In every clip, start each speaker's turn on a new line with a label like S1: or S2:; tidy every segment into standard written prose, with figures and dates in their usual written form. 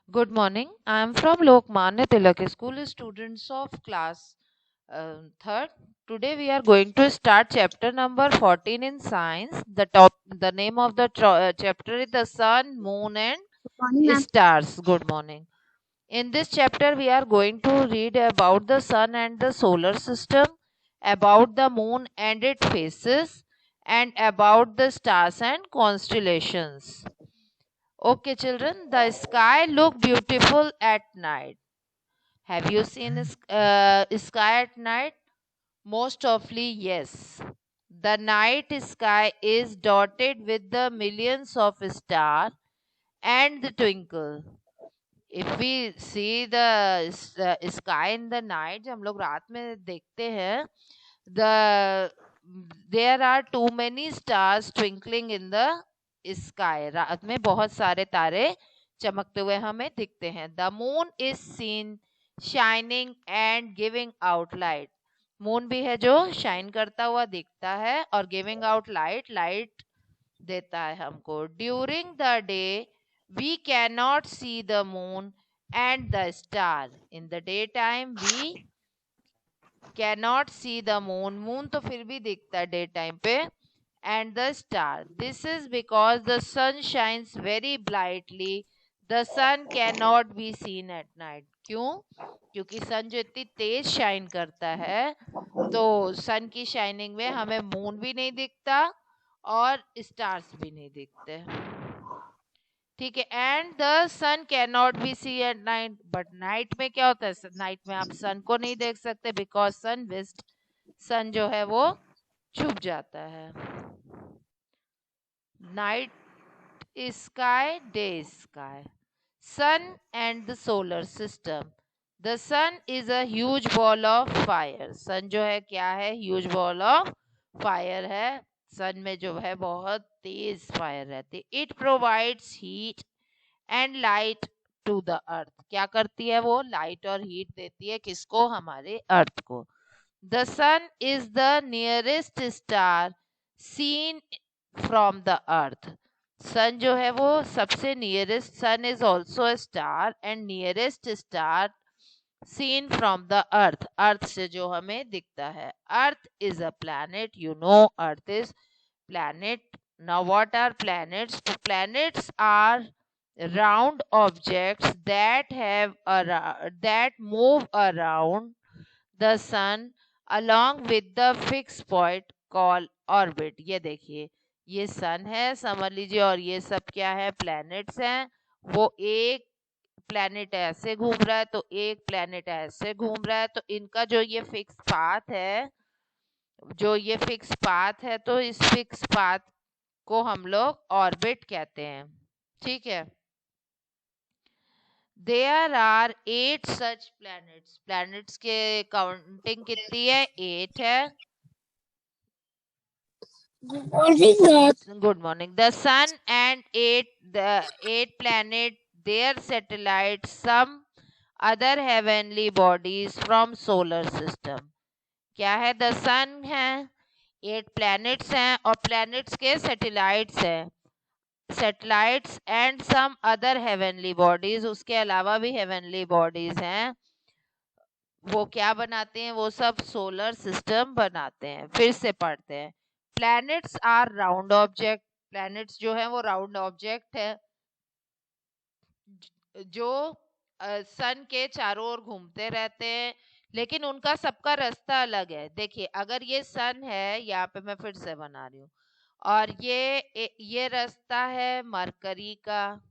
S1: Good morning. I am from Lokmanya Tilak School, students of class third. Today we are going to start chapter number 14 in science. The name of the chapter is the sun, moon, and
S2: Morning, ma'am.
S1: stars. Good morning. In this chapter, we are going to read about the sun and the solar system, about the moon and its phases, and about the stars and constellations. Okay, children, the sky look beautiful at night. Have you seen sky at night? Most often, yes. The night sky is dotted with the millions of stars and the twinkle. If we see the sky in the night, जब हम लोग रात में देखते हैं, the there are too many stars twinkling in the sky. रात में बहुत सारे तारे चमकते हुए हमें दिखते हैं. The moon is seen shining and giving out light. Moon भी है जो शाइन करता हुआ दिखता है और गिविंग आउट लाइट देता है हमको. During the day we can not see the moon and the star. In the day time we cannot see the moon तो फिर भी दिखता है डे टाइम पे, and the star. This is because the sun shines very brightly. The sun cannot be seen at night. क्यों? क्योंकि सन जो इतनी तेज शाइन करता है, तो सन की शाइनिंग में हमें मून भी नहीं दिखता और स्टार्स भी नहीं दिखते. ठीक है. And the sun can not be see at night. But night में क्या होता है? नाइट में आप सन को नहीं देख सकते बिकॉज सन जो है वो छुप जाता है. Night sky, day sky. Sun and the solar system. The sun is a huge ball of fire. Sun जो है क्या है? Huge ball of fire है. Sun में जो है बहुत तेज फायर रहती है. It provides heat and light to the earth. क्या करती है वो? लाइट और हीट देती है. किसको? हमारे अर्थ को. The sun is the nearest star seen from the earth. सन जो है वो सबसे nearest. Sun is also a star and nearest star seen from the earth. Earth से जो हमें दिखता है. Earth is a planet. You know earth is planet. Now what are planets? Planets are round objects that move around the sun along with the fixed point called orbit. ये देखिए, ये सन है समझ लीजिए, और ये सब क्या है? प्लैनेट्स हैं. वो एक प्लैनेट ऐसे घूम रहा है तो एक प्लैनेट ऐसे घूम रहा है, तो इनका जो ये फिक्स पाथ है, तो इस फिक्स पाथ को हम लोग ऑर्बिट कहते हैं. ठीक है. There are 8 such planets. Planets के काउंटिंग कितनी है? 8 है.
S2: Good morning, ma'am.
S1: Good morning. The sun and the eight planet, their satellites, some other heavenly bodies from solar system. क्या है? The sun है, 8 planets हैं और planets के satellites हैं. Satellites and some other heavenly bodies, उसके अलावा भी heavenly bodies हैं. वो क्या बनाते हैं? वो सब सोलर सिस्टम बनाते हैं. फिर से पढ़ते हैं. Planets are round object. Planets जो है वो राउंड ऑब्जेक्ट है जो सन के चारों ओर घूमते रहते हैं, लेकिन उनका सबका रास्ता अलग है. देखिए, अगर ये सन है, यहाँ पे मैं फिर से बना रही हूँ, और ये रास्ता है मरकरी का.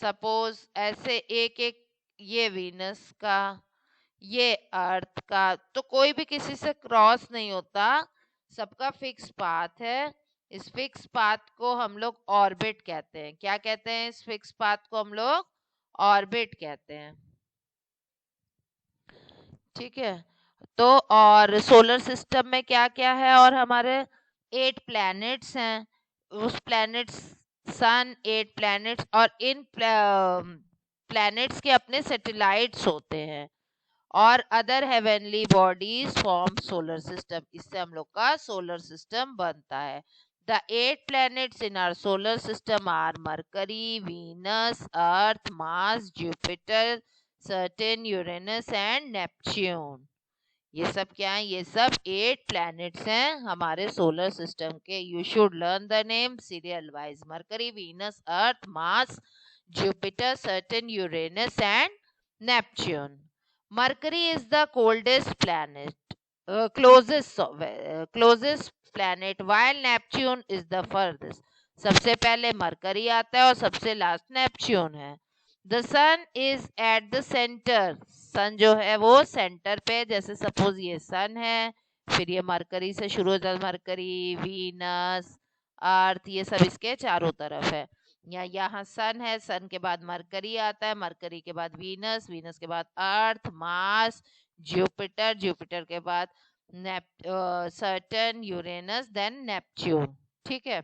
S1: सपोज ऐसे एक एक, ये वीनस का, ये अर्थ का, तो कोई भी किसी से क्रॉस नहीं होता. सबका फिक्स पाथ है. इस फिक्स पाथ को हम लोग ऑर्बिट कहते हैं. क्या कहते हैं? इस फिक्स पाथ को हम लोग ऑर्बिट कहते हैं. ठीक है. तो और सोलर सिस्टम में क्या क्या है? और हमारे 8 प्लैनेट्स हैं. उस प्लैनेट्स, सन, 8 प्लैनेट्स, और इन प्लैनेट्स के अपने सैटेलाइट्स होते हैं और other heavenly bodies form solar system. इससे हम लोग का सोलर सिस्टम बनता है. The 8 planets in our solar system are Mercury, Venus, Earth, Mars, Jupiter, Saturn, Uranus and Neptune. ये सब क्या है? ये सब 8 planets हैं हमारे solar system के. You should learn the name serial wise. Mercury, Venus, Earth, Mars, Jupiter, Saturn, Uranus and Neptune. Mercury is the coldest planet, closest planet, while Neptune is the furthest. सबसे पहले mercury आता है और सबसे last Neptune है. The sun is at the centre. Sun जो है वो सेंटर पे, जैसे सपोज ये सन है, फिर ये मरकरी से शुरू होता है, मरकरी, वीनस, अर्थ, ये सब इसके चारों तरफ है. या यहाँ सन है, सन के बाद मरकरी आता है, मरकरी के बाद वीनस, वीनस के बाद अर्थ, मार्स, जुपिटर, जुपिटर के बाद सैटर्न, यूरेनस, देन नेपच्यून. ठीक है.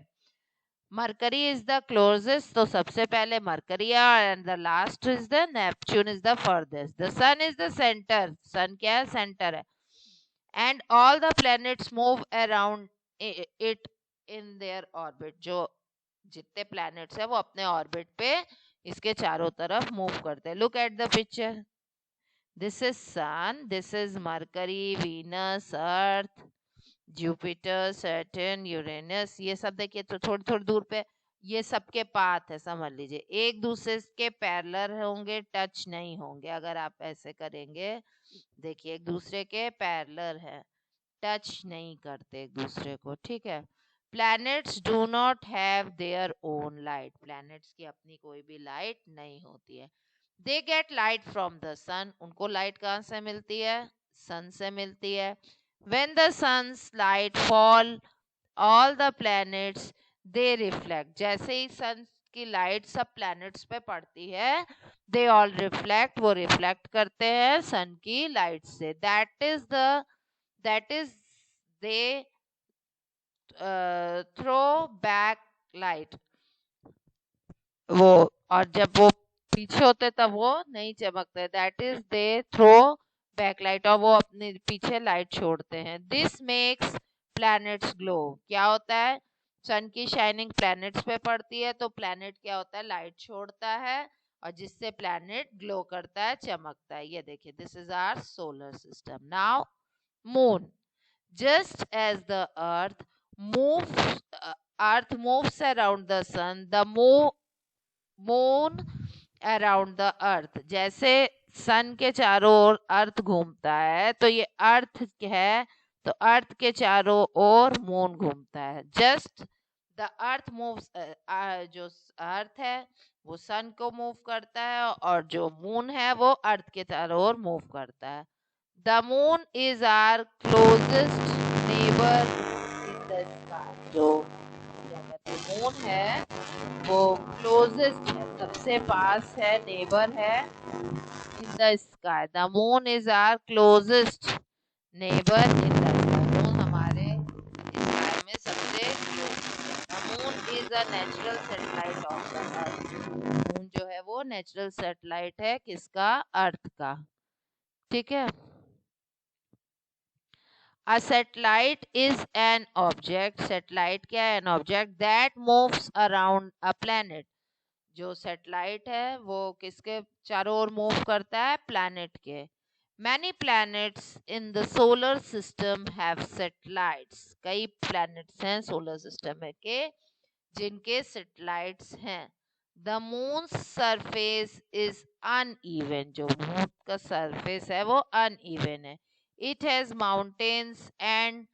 S1: मरकरी इज द क्लोजेस्ट, तो सबसे पहले मरकरी है, and the last is the Neptune is the farthest. The sun is the centre. Sun क्या है? सेंटर है. And all the planets move around it in their orbit. जो जितने planets है वो अपने ऑर्बिट पे इसके चारों तरफ मूव करते हैं. Look at the picture. This is sun, this is Mercury, Venus, Earth, Jupiter, Saturn, Uranus. ये सब देखिए तो थोड़ी थोड़ी दूर पे ये सबके पाथ है, समझ लीजिए. एक दूसरे के पैरेलल होंगे, टच नहीं होंगे. अगर आप ऐसे करेंगे, देखिए एक दूसरे के पैरेलल है, टच नहीं करते एक दूसरे को. ठीक है. Planets do not have their own light. Planets की अपनी कोई भी लाइट नहीं होती है. They get light from the sun. उनको लाइट कहाँ से मिलती है? सन से मिलती है. When the sun's light fall, all the planets they reflect. जैसे ही सन की लाइट सब प्लैनेट्स पे पड़ती है, they all reflect, वो रिफ्लेक्ट करते हैं सन की लाइट से. That is they throw back light. वो, और जब वो पीछे होते तब वो नहीं चमकते. That is they throw backlight, और वो अपने पीछे लाइट छोड़ते हैं. This makes planets glow. क्या होता है? सन की शाइनिंग प्लैनेट्स पे पड़ती है तो प्लैनेट क्या होता है? लाइट छोड़ता है, और जिससे प्लैनेट ग्लो करता है, चमकता है. ये देखिए, this is our solar system. Now moon. Just as the moves Earth moves around the sun, the moon around the Earth. जैसे सन के चारों ओर अर्थ घूमता है, तो ये अर्थ है, तो अर्थ के चारों ओर मून घूमता है. जस्ट द अर्थ मूव्स, जो अर्थ है वो सन को मूव करता है, और जो मून है वो अर्थ के चारों ओर मूव करता है. The moon is our closest neighbour in the sky. जो मून है वो क्लोजेस्ट है, सबसे पास है, नेबर है in the sky. The moon is our closest neighbour in the sky. Moon हमारे स्काई में सबसे क्लोज है. The moon is a natural satellite of the Earth. Moon जो है वो नेचुरल सैटेलाइट है, किसका? अर्थ का. ठीक है. A satellite is an object. Satellite क्या है? An object that moves around a planet. जो सैटेलाइट है वो किसके चारों ओर मूव करता है? प्लैनेट के. Many planets in the solar system have satellites. कई प्लैनेट्स हैं सोलर सिस्टम में के जिनके सैटेलाइट्स हैं. The moon's surface is uneven. जो मून का सरफेस है वो uneven है. It has mountains and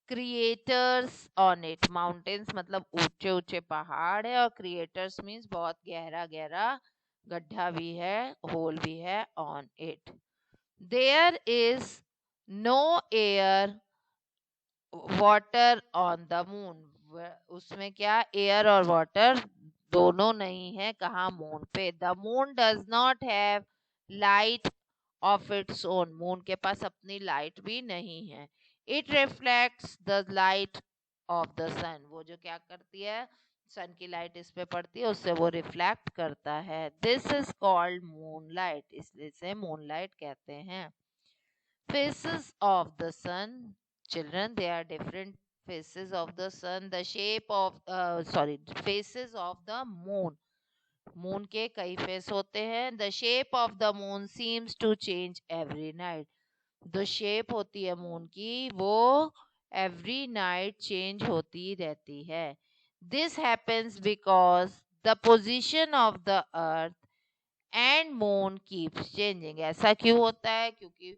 S1: creators on it. Mountains मतलब ऊंचे ऊंचे पहाड़ है, और क्रिएटर्स मीन्स बहुत गहरा गहरा गड्ढा भी है, होल भी है on it. There is no air water on the moon. उसमें क्या? एयर और वाटर दोनों नहीं है. कहाँ? मून पे. The moon does not have light of its own. Moon के पास अपनी लाइट भी नहीं है. It reflects the light of the sun. वो जो क्या करती है? सन की लाइट इस पे पड़ती है, उससे वो रिफ्लेक्ट करता है. This is called moonlight. इसलिए इसे मूनलाइट कहते हैं. Phases of the sun. Children, there are different faces of the sun, the shape of faces of the moon. Moon के कई फेस होते हैं. The shape of the moon seems to change every night. जो shape होती है moon की वो every night change होती रहती है. This happens because the position of the earth and moon keeps changing. ऐसा क्यों होता है? क्योंकि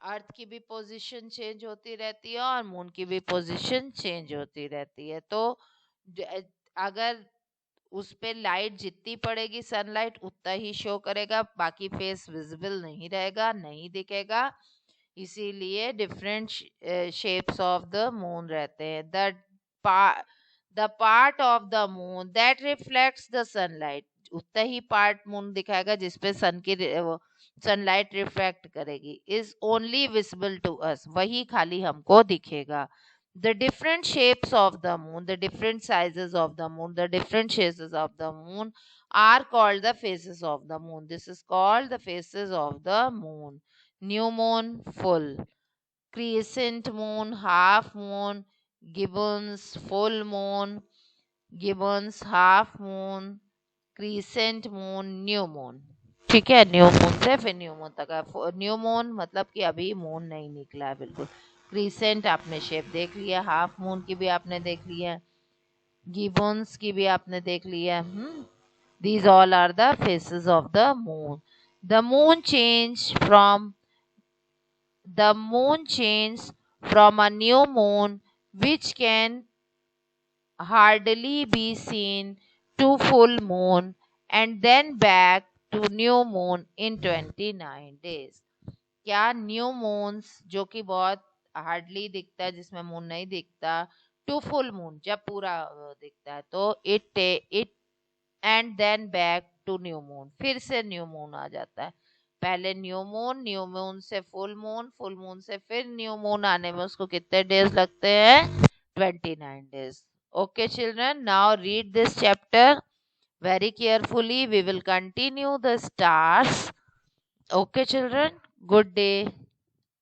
S1: अर्थ की भी पोजीशन चेंज होती रहती है और मून की भी पोजीशन चेंज होती रहती है. तो अगर उस पे लाइट जितनी पड़ेगी सनलाइट उतना ही शो करेगा, बाकी फेस विजिबल नहीं रहेगा, नहीं दिखेगा. इसीलिए different shapes of the moon रहते हैं. The part of the moon that reflects the sunlight, उतना ही पार्ट मून दिखाएगा जिसपे सन की सनलाइट रिफ्लेक्ट करेगी, is only visible to us, वही खाली हमको दिखेगा. The different shapes of the moon, the different sizes of the moon, the different shapes of the moon are called the phases of the moon. This is called the phases of the moon. New moon, full. Crescent moon, half moon. Gibbons, full moon. Gibbons, half moon. Crescent moon, new moon. ठीक है, new moon से फिर new moon तक है. New moon मतलब कि अभी moon नहीं निकला है बिल्कुल. क्रीसेंट आपने शेप देख लिया, हाफ मून की भी आपने देख लिया, गिबॉन्स की भी आपने देख लिया. These all are the phases of the moon. The moon change from a new moon which can hardly be seen to full moon and then back to new moon in 29 days. क्या new moons जो कि बहुत hardly दिखता है, जिसमें moon नहीं दिखता, to full moon जब पूरा दिखता है, तो it and then back to new moon, फिर से न्यू मून आ जाता है. पहले न्यू मून से फुल मून से फिर न्यू मून आने में उसको कितने डेज लगते हैं? 29 days. Okay children, now read this chapter very carefully. We will continue the stars. Okay children, good day.